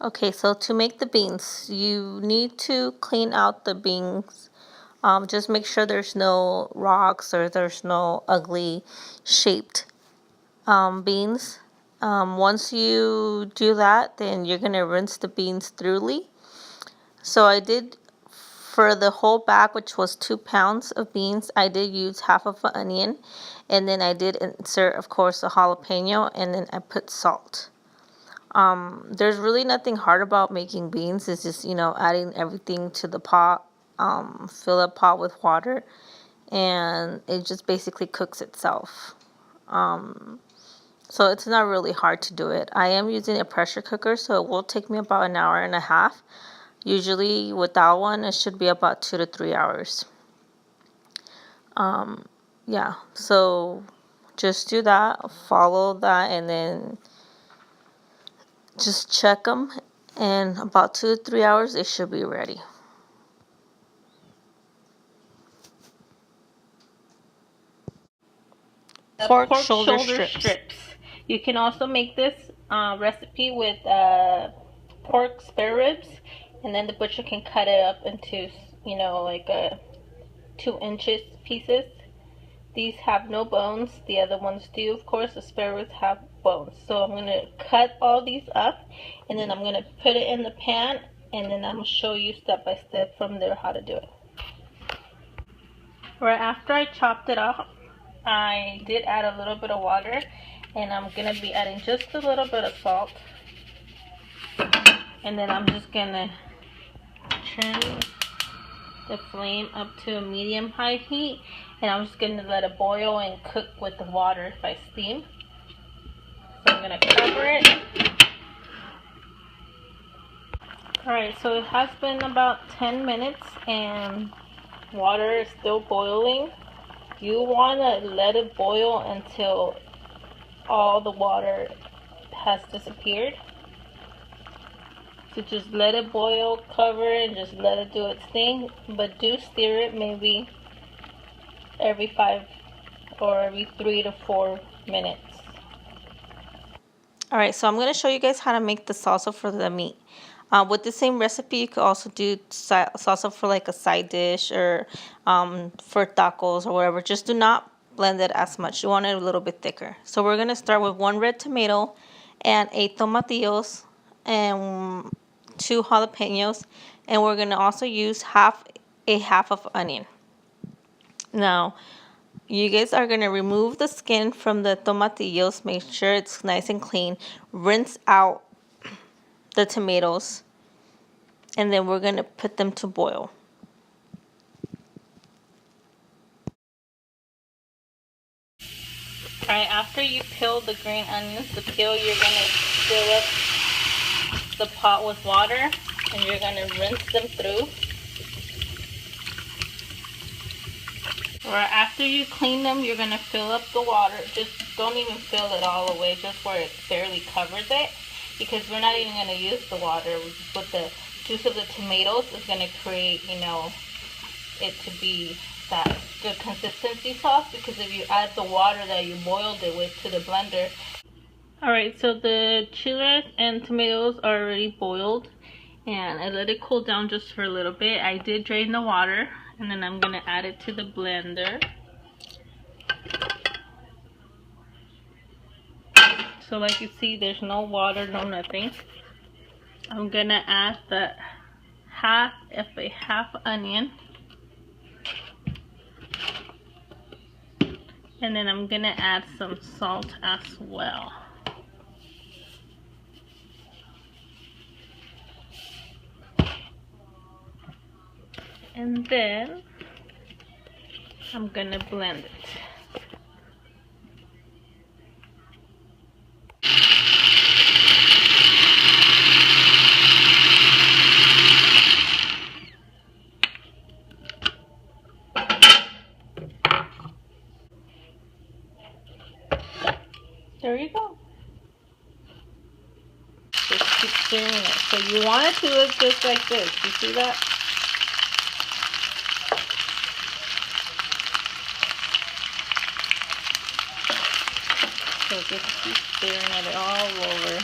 Okay, so to make the beans, you need to clean out the beans. Just make sure there's no rocks or there's no ugly shaped beans. Once you do that, then you're gonna rinse the beans thoroughly. So I did, for the whole bag, which was 2 pounds of beans, I did use half of an onion, and then I did insert, of course, a jalapeno, and then I put salt. There's really nothing hard about making beans. It's just, adding everything to the pot. Fill a pot with water, and it just basically cooks itself. So it's not really hard to do it. I am using a pressure cooker, so it will take me about an hour and a half. Usually without one, it should be about 2 to 3 hours. Yeah, so just do that, follow that, and then just check them. And about 2 to 3 hours, it should be ready. Pork shoulder strips. You can also make this recipe with pork spare ribs, and then the butcher can cut it up into, like 2 inches pieces. These have no bones. The other ones do, of course. The spare ribs have bones. So I'm going to cut all these up, and then I'm going to put it in the pan, and then I'm going to show you step by step from there how to do it. Right after I chopped it up, I did add a little bit of water, and I'm going to be adding just a little bit of salt. And then I'm just going to turn the flame up to a medium-high heat, and I'm just going to let it boil and cook with the water by steam. So I'm going to cover it. Alright, so it has been about 10 minutes and water is still boiling. You want to let it boil until all the water has disappeared. So just let it boil, cover it, and just let it do its thing. But do stir it maybe every 5 or every 3 to 4 minutes. Alright, so I'm going to show you guys how to make the salsa for the meat. With the same recipe, you could also do salsa for like a side dish or for tacos or whatever. Just do not blend it as much. You want it a little bit thicker. So we're going to start with 1 red tomato and 8 tomatillos and 2 jalapeños. And we're going to also use half of onion. Now, you guys are going to remove the skin from the tomatillos. Make sure it's nice and clean. Rinse out the tomatoes. And then we're going to put them to boil. Alright, after you peel the green onions, the peel, you're going to fill up the pot with water. And you're going to rinse them through. Or after you clean them, you're going to fill up the water. Just don't even fill it all the way, just where it barely covers it. Because we're not even going to use the water. With the juice of the tomatoes is going to create, it to be that good consistency sauce. Because if you add the water that you boiled it with to the blender. Alright, so the chile and tomatoes are already boiled. And I let it cool down just for a little bit. I did drain the water. And then I'm going to add it to the blender. So like you see, there's no water, no nothing. I'm going to add the half onion. And then I'm going to add some salt as well. And then I'm going to blend it. There you go. Just keep stirring it. So you want it to look just like this. You see that? So just keep stirring it all over.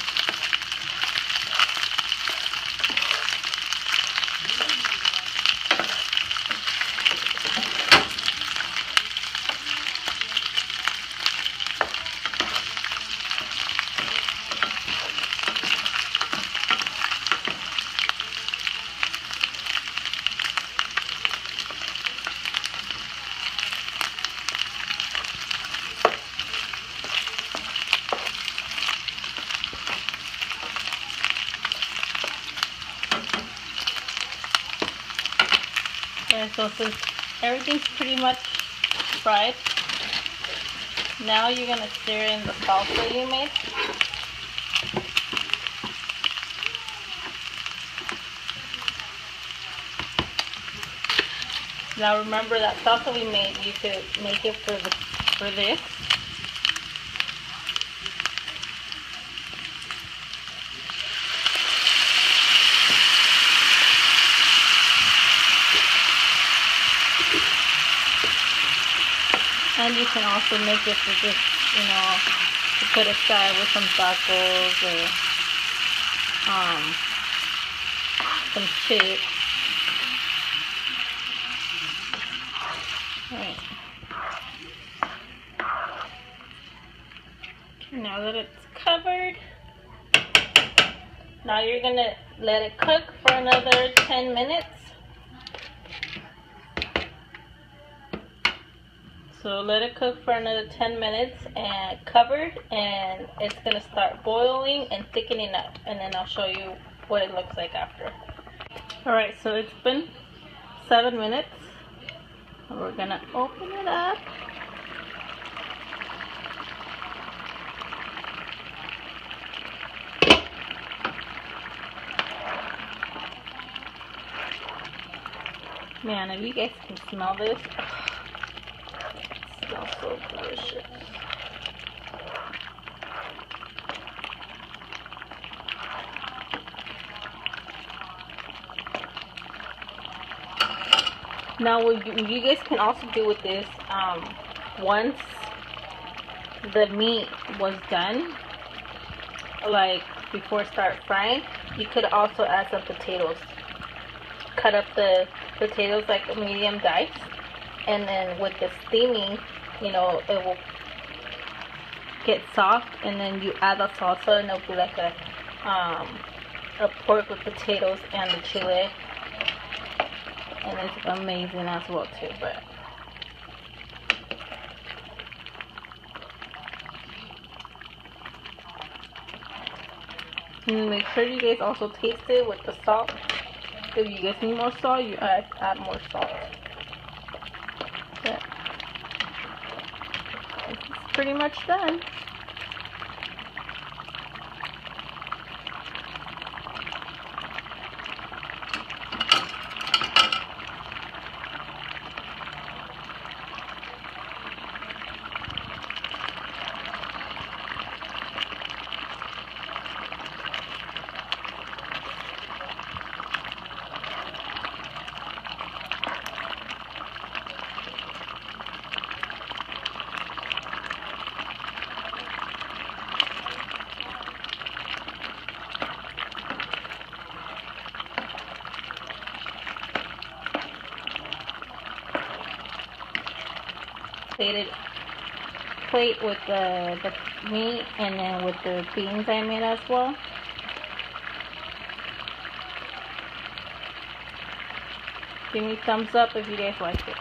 Alright, so since everything's pretty much fried, now you're going to stir in the salsa you made. Now remember that salsa we made, you could make it for this. And you can also make it for just, you know, to put aside with some tacos or some chips. Right. Now that it's covered, now you're gonna let it cook for another 10 minutes. So let it cook for another 10 minutes and covered, and it's gonna start boiling and thickening up, and then I'll show you what it looks like after. Alright, so it's been 7 minutes. We're gonna open it up. Man, if you guys can smell this, it smells so delicious. Now what you guys can also do with this, once the meat was done, like before start frying, you could also add some potatoes. Cut up the potatoes like a medium dice, and then with the steaming, you know, it will get soft, and then you add the salsa, and it'll be like a pork with potatoes and the chile. And it's amazing as well too, but and make sure you guys also taste it with the salt. If you guys need more salt, you add more salt. But it's pretty much done. Plate with the meat, and then with the beans I made as well. Give me a thumbs up if you guys like it.